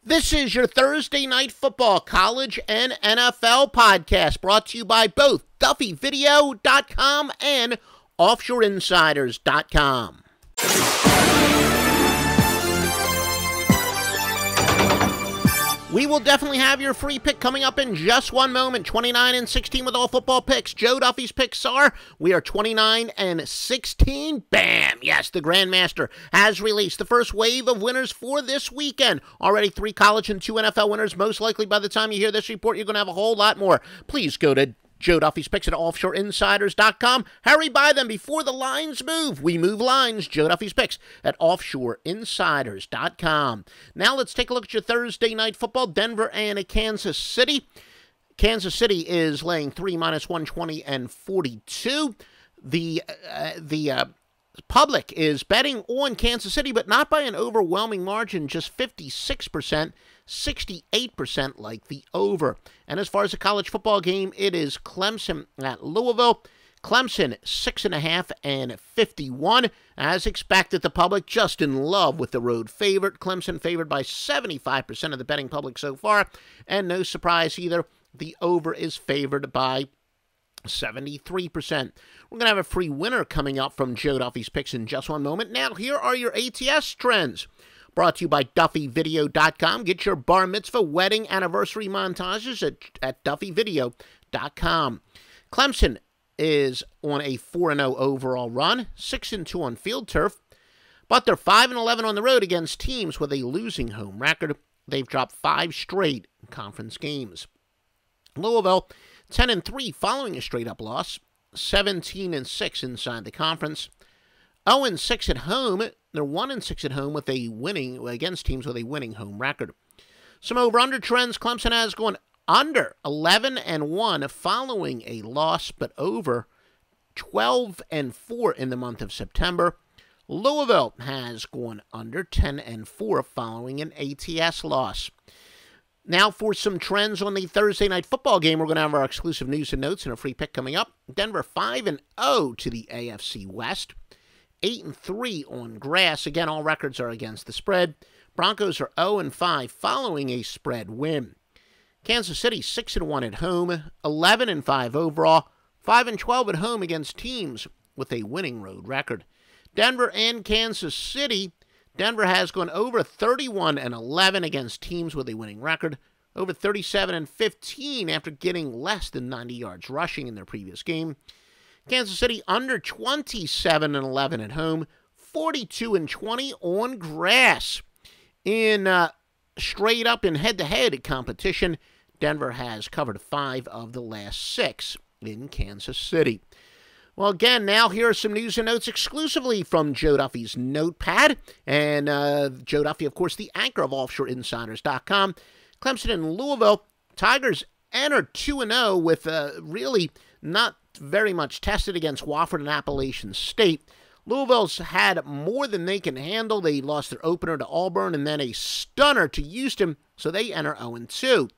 This is your Thursday Night Football College and NFL podcast brought to you by both DuffyVideo.com and OffshoreInsiders.com. We will definitely have your free pick coming up in just one moment. 29-16 with all football picks. Joe Duffy's picks are, we are 29-16. Bam! Yes, the Grandmaster has released the first wave of winners for this weekend. Already 3 college and 2 NFL winners. Most likely by the time you hear this report, you're going to have a whole lot more. Please go to Joe Duffy's picks at OffshoreInsiders.com. Hurry by them before the lines move. We move lines. Joe Duffy's picks at OffshoreInsiders.com. Now let's take a look at your Thursday Night Football. Denver and Kansas City. Kansas City is laying 3 minus 120 and 42. The public is betting on Kansas City, but not by an overwhelming margin, just 56%. 68% like the over. And as far as the college football game, it is Clemson at Louisville. Clemson 6.5 and 51. As expected, the public just in love with the road favorite. Clemson favored by 75% of the betting public so far. And no surprise either, the over is favored by 73%. We're going to have a free winner coming up from Joe Duffy's picks in just one moment. Now, here are your ATS trends. Brought to you by DuffyVideo.com. Get your bar mitzvah, wedding, anniversary montages at DuffyVideo.com. Clemson is on a 4-0 overall run, 6-2 on field turf, but they're 5-11 on the road against teams with a losing home record. They've dropped 5 straight conference games. Louisville, 10-3 following a straight-up loss, 17-6 inside the conference. 0-6 at home. They're 1-6 at home with a winning against teams with a winning home record. Some over/under trends. Clemson has gone under 11-1 following a loss, but over 12-4 in the month of September. Louisville has gone under 10-4 following an ATS loss. Now for some trends on the Thursday Night Football game. We're going to have our exclusive news and notes and a free pick coming up. Denver 5-0 to the AFC West. 8-3 on grass. Again, all records are against the spread. Broncos are 0-5 following a spread win. Kansas City 6-1 at home, 11-5 overall, 5-12 at home against teams with a winning road record. Denver and Kansas City. Denver has gone over 31-11 against teams with a winning record, over 37-15 after getting less than 90 yards rushing in their previous game. Kansas City under 27-11 at home, 42-20 on grass. In straight up and head-to-head competition, Denver has covered 5 of the last 6 in Kansas City. Well, again, now here are some news and notes exclusively from Joe Duffy's notepad. And Joe Duffy, of course, the anchor of OffshoreInsiders.com. Clemson and Louisville. Tigers entered 2-0 with really not very much tested against Wofford and Appalachian State. Louisville's had more than they can handle. They lost their opener to Auburn and then a stunner to Houston, so they enter 0-2.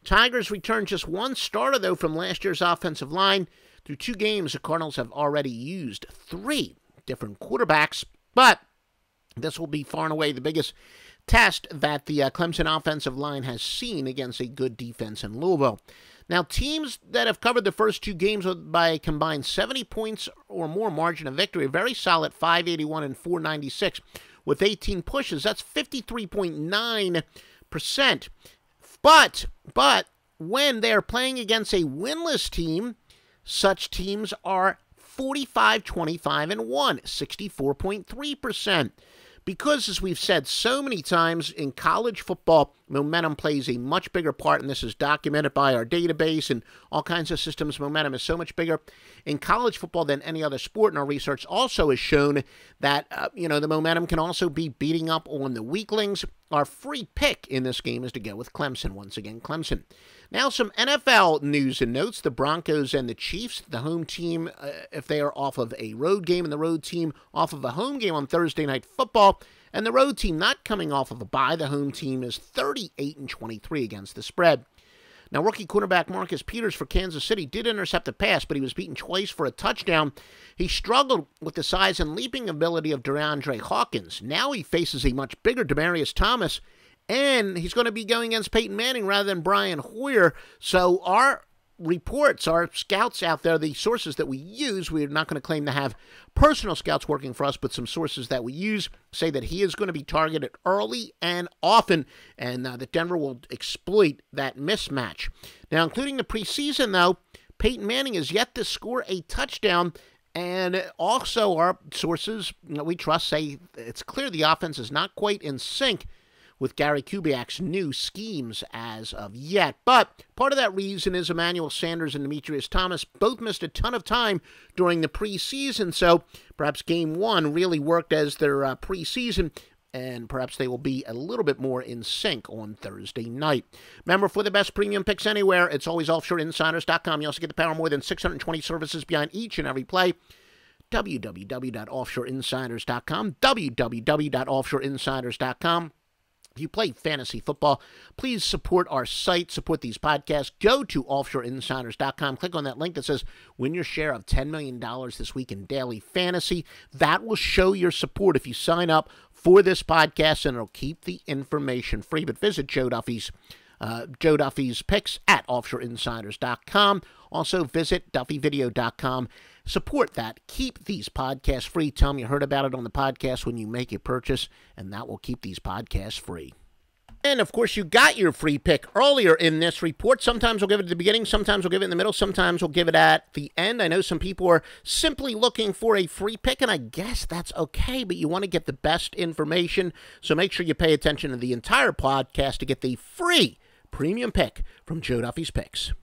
Tigers return just 1 starter, though, from last year's offensive line. Through 2 games, the Cardinals have already used 3 different quarterbacks, but this will be far and away the biggest test that the Clemson offensive line has seen against a good defense in Louisville. Now, teams that have covered the first 2 games by a combined 70 points or more margin of victory, a very solid 581 and 496 with 18 pushes. That's 53.9%. But when they're playing against a winless team, such teams are 45-25 and 1, 64.3%. Because, as we've said so many times, in college football, momentum plays a much bigger part, and this is documented by our database and all kinds of systems. Momentum is so much bigger in college football than any other sport, and our research also has shown that, the momentum can also be beating up on the weaklings. Our free pick in this game is to go with Clemson. Once again, Clemson. Now some NFL news and notes. The Broncos and the Chiefs, the home team, if they are off of a road game, and the road team off of a home game on Thursday Night Football, and the road team not coming off of a bye. The home team is 38-23 against the spread. Now, rookie quarterback Marcus Peters for Kansas City did intercept a pass, but he was beaten twice for a touchdown. He struggled with the size and leaping ability of DeAndre Hawkins. Now he faces a much bigger Demaryius Thomas and he's going to be going against Peyton Manning rather than Brian Hoyer. So our reports, our scouts out there, the sources that we use, we're not going to claim to have personal scouts working for us, but some sources that we use say that he is going to be targeted early and often, and that Denver will exploit that mismatch. Now, including the preseason, though, Peyton Manning is yet to score a touchdown, and also our sources that we trust say it's clear the offense is not quite in sync with Gary Kubiak's new schemes as of yet. But part of that reason is Emmanuel Sanders and Demetrius Thomas both missed a ton of time during the preseason, so perhaps Game 1 really worked as their preseason, and perhaps they will be a little bit more in sync on Thursday night. Remember, for the best premium picks anywhere, it's always offshoreinsiders.com. You also get the power of more than 620 services behind each and every play. www.offshoreinsiders.com, www.offshoreinsiders.com. If you play fantasy football, please support our site, support these podcasts. Go to offshoreinsiders.com. Click on that link that says win your share of $10 million this week in daily fantasy. That will show your support if you sign up for this podcast, and it'll keep the information free. But visit Joe Duffy's picks at offshoreinsiders.com. Also visit duffyvideo.com. Support that. Keep these podcasts free. Tell them you heard about it on the podcast when you make a purchase, and that will keep these podcasts free. And, of course, you got your free pick earlier in this report. Sometimes we'll give it at the beginning. Sometimes we'll give it in the middle. Sometimes we'll give it at the end. I know some people are simply looking for a free pick, and I guess that's okay, but you want to get the best information, so make sure you pay attention to the entire podcast to get the free premium pick from Joe Duffy's Picks.